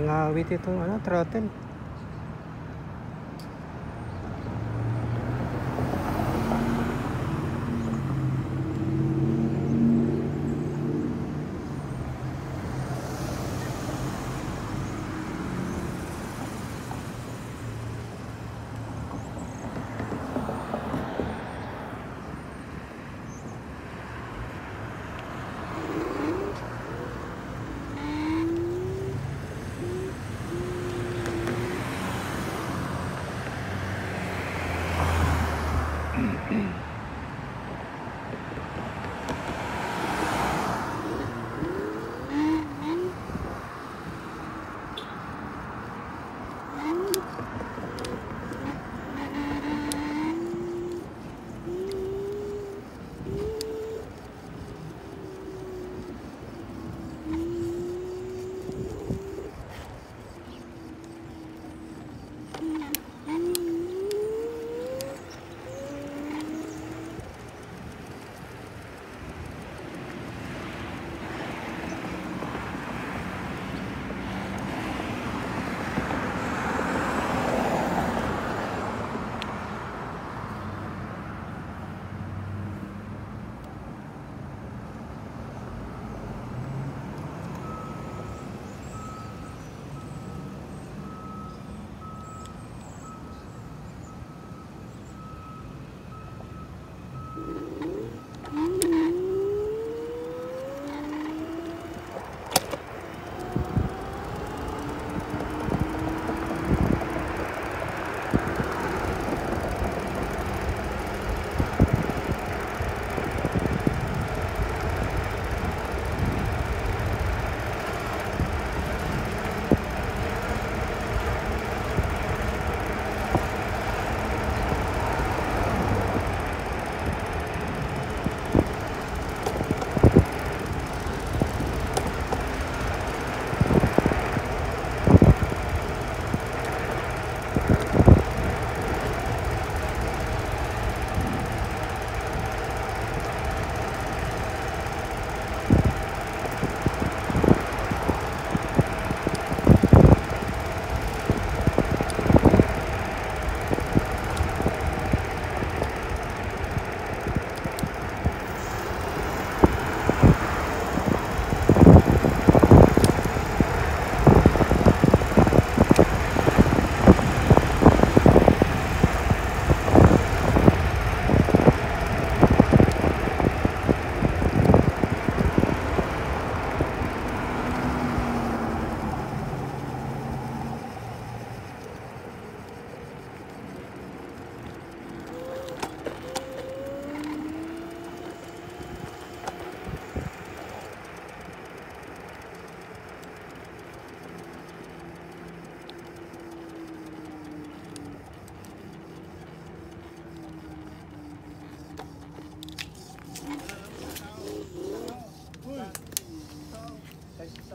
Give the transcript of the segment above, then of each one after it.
nakakangawit itong ano, throttle.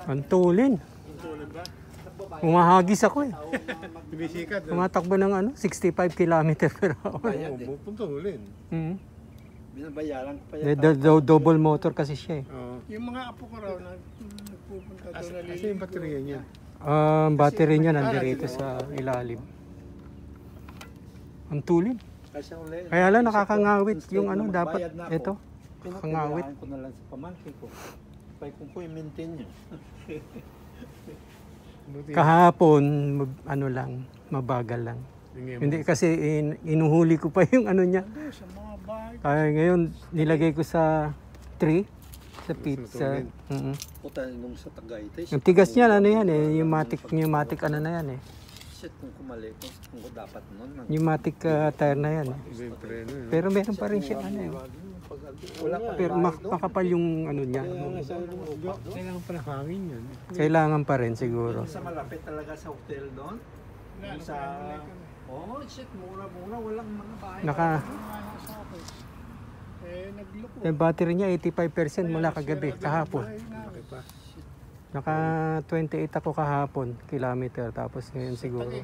Pantulin. Umahagis ako eh. Bumisikat. Tumatakbo ng ano, 65 km per hour. Oo, puntulin. Binabayaran ko pa yan. Double motor kasi siya eh. Yung mga apo ko raw nagpupunta doon. Kasi yung baterya niya. Battery niya nandirito sa ilalim. Ang tulin. Kaya lang nakakangawit yung ano, dapat ito. Nakakangawit. Ko na lang sa pamangkin ko. Pay kung po i-maintain nyo. Kahapon, ano lang, mabagal lang. Hindi kasi inuhuli ko pa yung ano niya. Kaya ngayon nilagay ko sa tree, sa pizza. Puta nung sa Tagaytay. Yung tigas niya ano yan eh, pneumatic ano na yan eh. Shit, kung kumali ko, kung dapat nun. Pneumatic tire na yan eh. Pero meron pa rin siya ano eh. Pero makapal yung ano niya. Kailangan pa na hangin yan. Kailangan pa rin siguro. Sa malapit talaga sa hotel doon. Sa... Oh, shit, mura-mura. Walang mga bahay. Yung battery niya 85% mula kagabi, kahapon. Naka 28 ako kahapon, kilometer. Tapos ngayon siguro.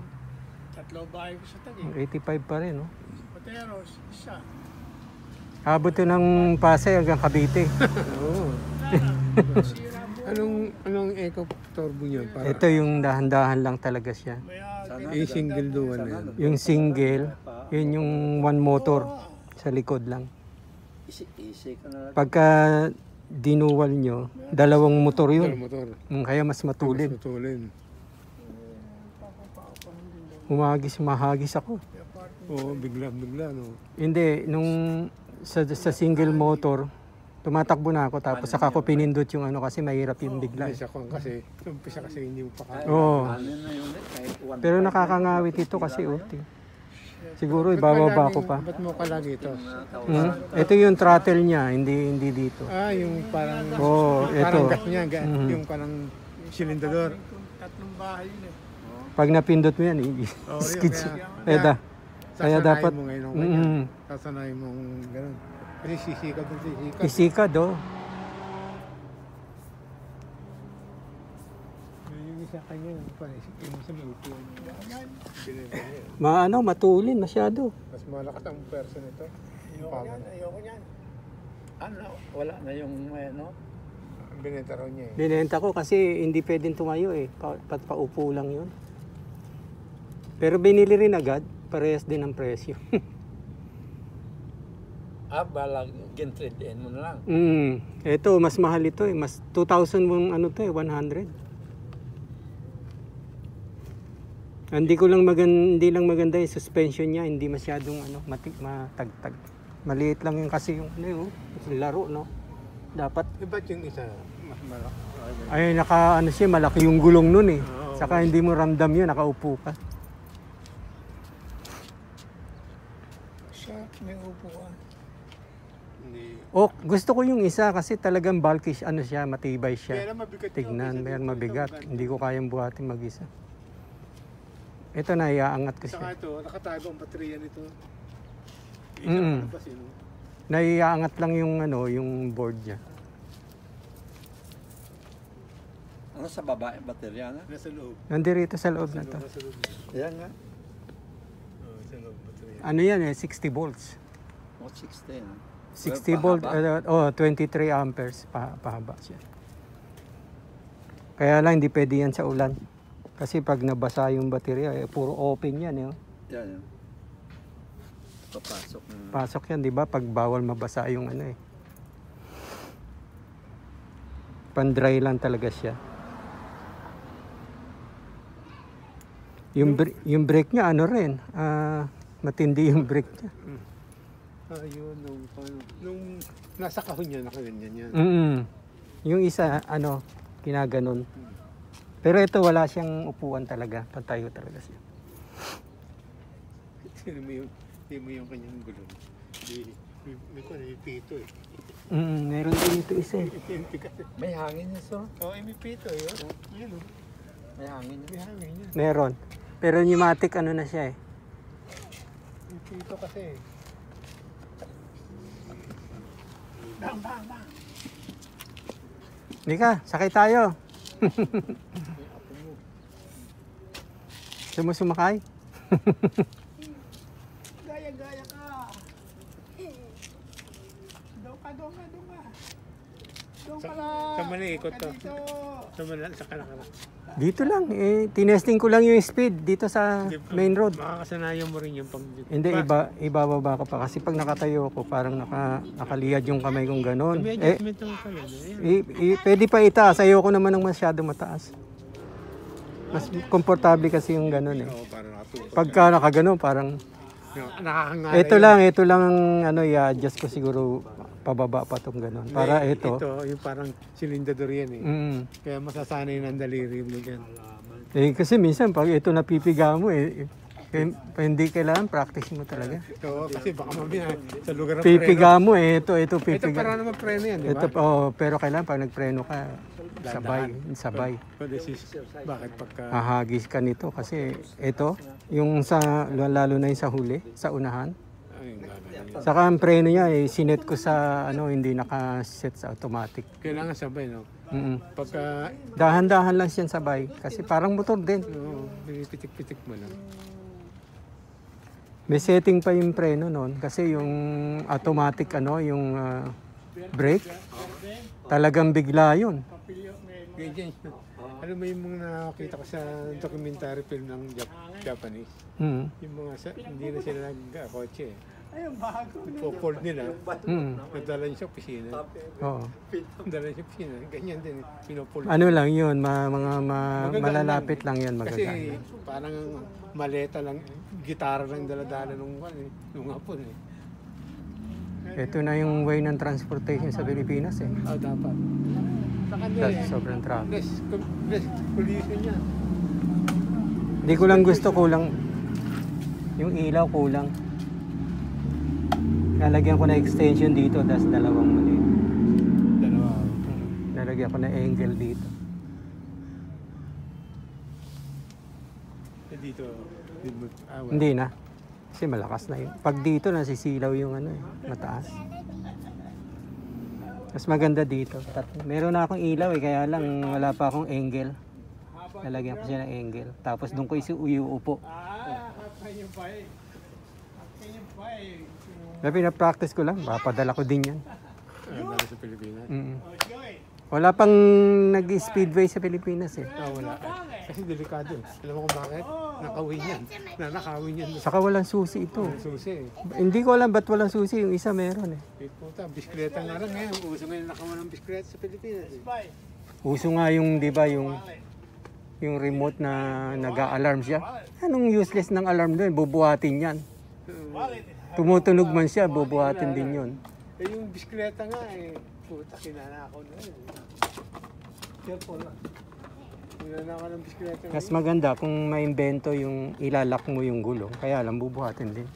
Tatlo bahay ko sa Taguig. 85 pa rin, no? Pateros, isa. Abot yun ng Pasay hanggang Cavite. Oo. Sira buhay. Anong eco turbo niya? Para Ito yung dahan-dahan lang talaga siya. yung single dual na yan. Yung single, yun yung one motor sa likod lang. Easy ka na lang. Pagka dinuwal nyo, dalawang motor yun. Motor. Kaya mas matulin. Matulin. Mahagis ako. Oo, bigla, no? Hindi, nung sa single motor, tumatakbo na ako tapos saka ko pinindot yung ano kasi mahirap yung bigla. Isa ko kasi, umpisa kasi hindi mo pa kaya. Oo. Ano na yun eh, kahit one Pero nakakangawit ito kasi siguro ibababa ko pa. Ba't mo ka lagi ito? Ito yung throttle niya, hindi dito. Yung parang, ito. parang gas niya, yung parang silindador. tatlong bahay yun eh. Pag napindot mo yan, skid siya. Kaya dapat, mo ngayon sasanayin mo gano'n. Kasi sisikad ng sisikad. isikad Yung isa kanya, yung isa may upuan. matulin masyado. Mas malakas ang person nito. Ayoko yan. Ano, wala na yung ano. Binenta raw niya eh. Binenta ko kasi hindi pwedeng tumayo paupo lang yun. Pero binili rin agad, parehas din ang presyo. Balang gintrade mo na lang. Ito, mas mahal ito mas 2,000 mong 100. Hindi lang maganda yung suspension niya, hindi masyadong matagtag. Maliit lang yung kasi yung laro, no? Dapat Ba't yung isa mas malaki? siya, malaki yung gulong nun eh. Saka hindi mo ramdam yun, nakaupo ka. May upuan. Gusto ko yung isa kasi talagang bulky siya, matibay siya. Kaya mabigat Tignan, mabigat. Hindi ko kayang buhatin mag-isa. Ito na, iaangat ko Saka siya. ito, nakatago ang baterya nito. Naiaangat lang yung board niya. Ano sa baba yung baterya na? Nasa loob. Nandito sa loob na to. Nasa loob. Yan nga. Sa loob baterya. Ano yan 60 volts. 60 na. 60 volt, 23 amperes pahaba siya. Kaya lang hindi pwede yan sa ulan. Kasi pag nabasa yung baterya, puro open yan. Yan. Papasok na. Pasok yan, di ba? Pag bawal mabasa yung pan-dry lang talaga siya. Yung brake niya, matindi yung brake niya. Yun, nung nasa kahon niya, nakaganyan yan. Yung isa, kinaganon. Pero ito, wala siyang upuan talaga. Pantayo talaga siya. Hindi mo yung kanyang gulong. May pito eh. Meron din ito isa eh. May hangin niya, so? May pito eh. Ayun, May hangin niya. may hangin niya. Meron. Pero pneumatic na siya eh. May pito kasi eh. Bang! Mika, sakay tayo. Sumakay? Gaya ka! Doon ka. Doon ka lang! Sa mali ikot to. Sa kalakala. Dito lang. Tinesting ko lang yung speed dito sa main road. Makakasanayan mo rin yung pag... Hindi, ibababa ko pa. Kasi pag nakatayo ko, parang nakaliyad yung kamay kong ganon. May adjustment naman pala. Pwede pa itaas. Ayoko naman ng masyado mataas. Mas komportable kasi yung ganon eh. Oo, parang nakatuwa. Pagka nakaganon, parang... Nakakangala Ito lang i-adjust ko siguro pababa pa tong ganon. Para ito. Ito, yung parang silindador yan eh. Kaya masasanay ng daliri mo dyan. Kasi minsan pag ito napipiga mo hindi kailangan practice mo talaga. Oo, kasi baka mamaya sa lugar ng Pipiga mo ito Ito pipiga. para naman preno yan, di ba? Pero kailangan pag nagpreno ka, sabay. Bakit pagka... Hahagis ka nito kasi ito, yung lalo na yung sa huli, sa unahan. Saka ang preno niya sinet ko sa hindi naka-set sa automatic. Kailangan sabay, no? Pagka... Dahan-dahan lang siya sabay kasi parang motor din. Oo, pitik-pitik mo lang. May setting pa yung preno noon kasi yung automatic yung brake talagang bigla yun. Ganyan siya. Alam mo yung mga nakakita ko sa documentary film ng Japanese? Mm. Yung mga hindi na sila nag-kotse. Ayun, bago. Po-fold nila. Mm. Nadala niya sa opisina. Oo. Nadala niya sa opisina. Ganyan din. Pinofold. Ano lang yun, malalapit lang yun, Kasi magagana. parang maleta lang, gitara lang dala-dala nung hapon eh. Ito na yung way ng transportation sa Pilipinas eh. Oh, dapat. Sa kanya Dahil eh. sobrang traffic. Less pollution niya. Hindi ko lang gusto, kulang. Yung ilaw kulang. Lalagyan ko na extension dito, das dalawang mali. Dalawa. Lalagyan ko na angle dito. Dito. Wala. Hindi na. Kasi malakas na yun. Pag dito, nasisilaw yung ano eh, mataas. Mas maganda dito. Meron na akong ilaw eh, kaya lang wala pa akong angle. Lalagyan ko siya ng angle. Tapos doon ko iuupo. Kanya pa eh. Kanya pa eh. Na pinapractice ko lang, papadala ko din yan. Dala sa Pilipinas. Wala pang nag-speedway sa Pilipinas eh. Wala. Kasi delikado. Alam mo kung bakit? Nakawin yan. Nakakawin yan. Saka walang susi ito. Susi eh. Hindi ko alam ba't walang susi, yung isa meron eh. Puta, bisikleta nga lang ngayon. Uso ngayon nakawan ng bisikleta sa Pilipinas eh. Uso nga yung, di ba, yung remote na nag-a-alarm siya. Anong useless ng alarm doon? Bubuhatin yan. Tumutunog man siya, bubuhatin din yun. Eh yung bisikleta nga eh. Puta, kinanakaw na yun. Careful lang. Kinanakaw ng bisikleta. Mas maganda kung maimbento yung ilalak mo yung gulong. Kaya lang bubuhatin din.